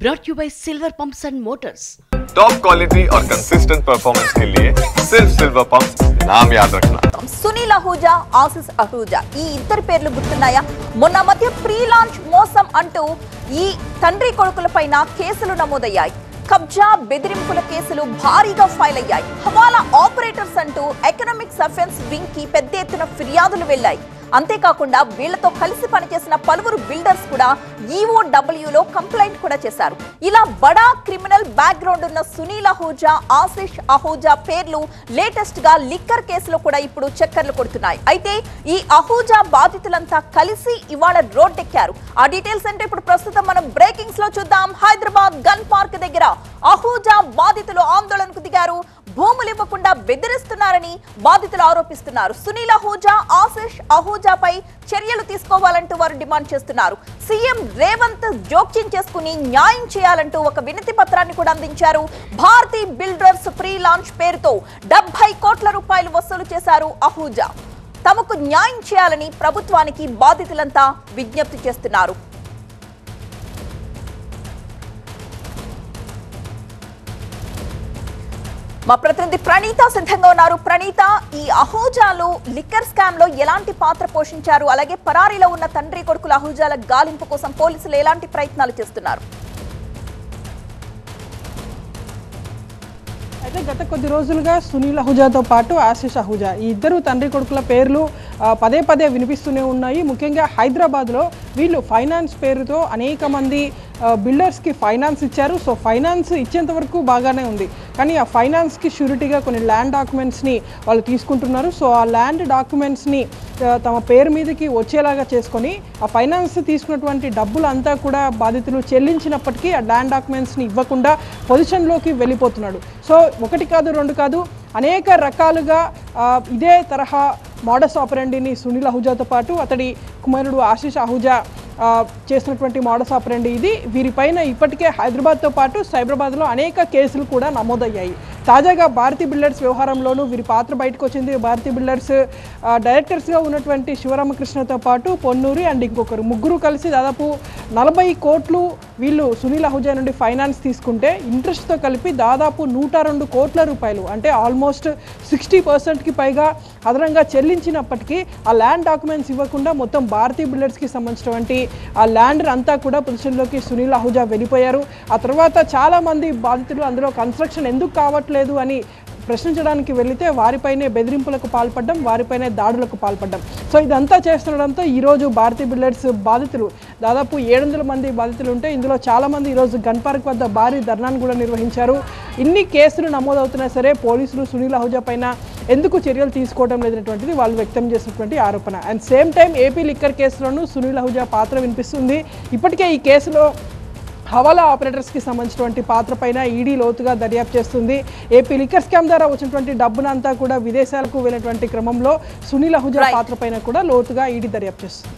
brought to you by Silver Pumps and Motors. Top quality और consistent performance के लिए सिर्फ सिल्वर पंप्स नाम याद रखना. సునీల్ అహూజా, ఆశిష్ అహూజా ఈ ఇద్దరు పేర్లు గుర్తున్నాయా? మొన్న మధ్య ప్రీ లాంచ్ మోసం అంటూ ఈ తండ్రి కొడుకులపైన కేసులు నమోదయ్యాయి. కబ్జా, బెదిరింపుల కేసులు భారీగా ఫైల్ అయ్యాయి. హవాలా ఆపరేటర్స్ అంటూ ఎకనామిక్స్ అఫెన్స్ వింగ్ కి పెద్ద ఎత్తున ఫిర్యాదులు వెళ్లాయి. అంతేకాకుండా వీళ్లతో కలిసి పనిచేసిన పలువురు బిల్డర్స్ కూడా ఈఓడబ్ల్యూలో కంప్లైంట్ కూడా చేశారు. ఇలా బడా క్రిమినల్ బ్యాక్గ్రౌండ్ ఉన్న సునీల్ అహూజా, ఆశిష్ అహూజా పేర్లు లేటెస్ట్ గా లిక్కర్ కేసులో కూడా ఇప్పుడు చక్కర్లు కొడుతున్నాయి. అయితే ఈ అహూజా బాధితులంతా కలిసి ఇవాళ రోడ్డెక్కారు. ఆ డీటెయిల్స్ అంటే ఇప్పుడు ప్రస్తుతం మనం బ్రేకింగ్స్ లో చూద్దాం. హైదరాబాద్ గన్ పార్క్ దగ్గర అహూజా బాధితులు ఆందోళనకు దిగారు. భూములు ఇవ్వకుండా బెదిరిస్తున్నారని బాధితులు ఆరోపిస్తున్నారు. సునీల్ అహూజా, ఆశిష్ అహూజాపై చర్యలు తీసుకోవాలంటూ వారు డిమాండ్ చేస్తున్నారు. సీఎం రేవంత్ జోక్యం చేసుకుని న్యాయం చేయాలంటూ ఒక వినతి పత్రాన్ని కూడా అందించారు. భారతీ బిల్డర్స్ ప్రీ లాంచ్ పేరుతో 70 కోట్ల రూపాయలు వసూలు చేశారు అహూజా. తమకు న్యాయం చేయాలని ప్రభుత్వానికి బాధితులంతా విజ్ఞప్తి చేస్తున్నారు. మా ప్రతినిధి ప్రణీత సిద్ధంగా ఉన్నారు. ప్రణీత, ఈ అహూజాలు లిక్కర్ స్కామ్ లో ఎలాంటి పాత్ర పోషించారు? అలాగే పరారీలో ఉన్న తండ్రి కొడుకుల అహూజాల గాలింపు కోసం పోలీసులు ఎలాంటి ప్రయత్నాలు చేస్తున్నారు? అయితే గత కొద్ది రోజులుగా సునీల్ అహూజాతో పాటు ఆశిష్ అహూజా ఈ ఇద్దరు తండ్రి కొడుకుల పేర్లు పదే పదే వినిపిస్తూనే ఉన్నాయి. ముఖ్యంగా హైదరాబాద్లో వీళ్ళు ఫైనాన్స్ పేరుతో అనేక మంది బిల్డర్స్కి ఫైనాన్స్ ఇచ్చారు. సో ఫైనాన్స్ ఇచ్చేంత వరకు బాగానే ఉంది, కానీ ఆ ఫైనాన్స్కి షూరిటీగా కొన్ని ల్యాండ్ డాక్యుమెంట్స్ని వాళ్ళు తీసుకుంటున్నారు. సో ఆ ల్యాండ్ డాక్యుమెంట్స్ని తమ పేరు మీదకి వచ్చేలాగా చేసుకొని ఆ ఫైనాన్స్ తీసుకున్నటువంటి డబ్బులు అంతా కూడా బాధితులు చెల్లించినప్పటికీ ఆ ల్యాండ్ డాక్యుమెంట్స్ని ఇవ్వకుండా పొజిషన్లోకి వెళ్ళిపోతున్నాడు. సో ఒకటి కాదు, రెండు కాదు, అనేక రకాలుగా ఇదే తరహా మోడస్ ఆపరెండిని సునీల్ అహూజాతో పాటు అతడి కుమారుడు ఆశిష్ అహూజా చేసినటువంటి మోడస్ ఆపరెండి ఇది. వీరిపైన ఇప్పటికే హైదరాబాద్తో పాటు సైబరాబాద్లో అనేక కేసులు కూడా నమోదయ్యాయి. తాజాగా భారతీ బిల్డర్స్ వ్యవహారంలోనూ వీరి పాత్ర బయటకు వచ్చింది. భారతీ బిల్డర్స్ డైరెక్టర్స్గా ఉన్నటువంటి శివరామకృష్ణతో పాటు పొన్నూరి అండ్ ఇంకొకరు ముగ్గురు కలిసి దాదాపు 40 కోట్లు వీళ్ళు సునీల్ అహూజా నుండి ఫైనాన్స్ తీసుకుంటే ఇంట్రెస్ట్తో కలిపి దాదాపు 102 కోట్ల రూపాయలు, అంటే ఆల్మోస్ట్ 60%కి పైగా అదనంగా చెల్లించినప్పటికీ ఆ ల్యాండ్ డాక్యుమెంట్స్ ఇవ్వకుండా మొత్తం భారతీ బిల్డర్స్కి సంబంధించినటువంటి ఆ ల్యాండ్ అంతా కూడా పొజిషన్లోకి సునీల్ అహూజా వెళ్ళిపోయారు. ఆ తర్వాత చాలామంది బాధితులు అందులో కన్స్ట్రక్షన్ ఎందుకు కావట్లేదు అని ప్రశ్నించడానికి వెళితే వారిపైనే బెదిరింపులకు పాల్పడడం, వారిపైనే దాడులకు పాల్పడడం. సో ఇదంతా చేస్తుండడంతో ఈరోజు భారతీ బిల్డర్స్ బాధితులు దాదాపు 700 మంది బాధితులు ఉంటే ఇందులో చాలామంది ఈరోజు గన్ పార్క్ వద్ద భారీ ధర్నాను కూడా నిర్వహించారు. ఇన్ని కేసులు నమోదవుతున్నా సరే పోలీసులు సునీల్ అహూజా పైన ఎందుకు చర్యలు తీసుకోవడం లేదనేటువంటిది వాళ్ళు వ్యక్తం చేసినటువంటి ఆరోపణ. And same time AP liquor కేసులోనూ సునీల్ అహూజా పాత్ర వినిపిస్తుంది. ఇప్పటికే ఈ కేసులో హవాలా ఆపరేటర్స్కి సంబంధించినటువంటి పాత్ర పైన ఈడీ లోతుగా దర్యాప్తు చేస్తుంది. ఏపీ లిక్కర్ స్కామ్ ద్వారా వచ్చినటువంటి డబ్బునంతా కూడా విదేశాలకు వెళ్ళినటువంటి క్రమంలో సునీల్ అహూజా పాత్ర పైన కూడా లోతుగా ఈడీ దర్యాప్తు చేస్తుంది.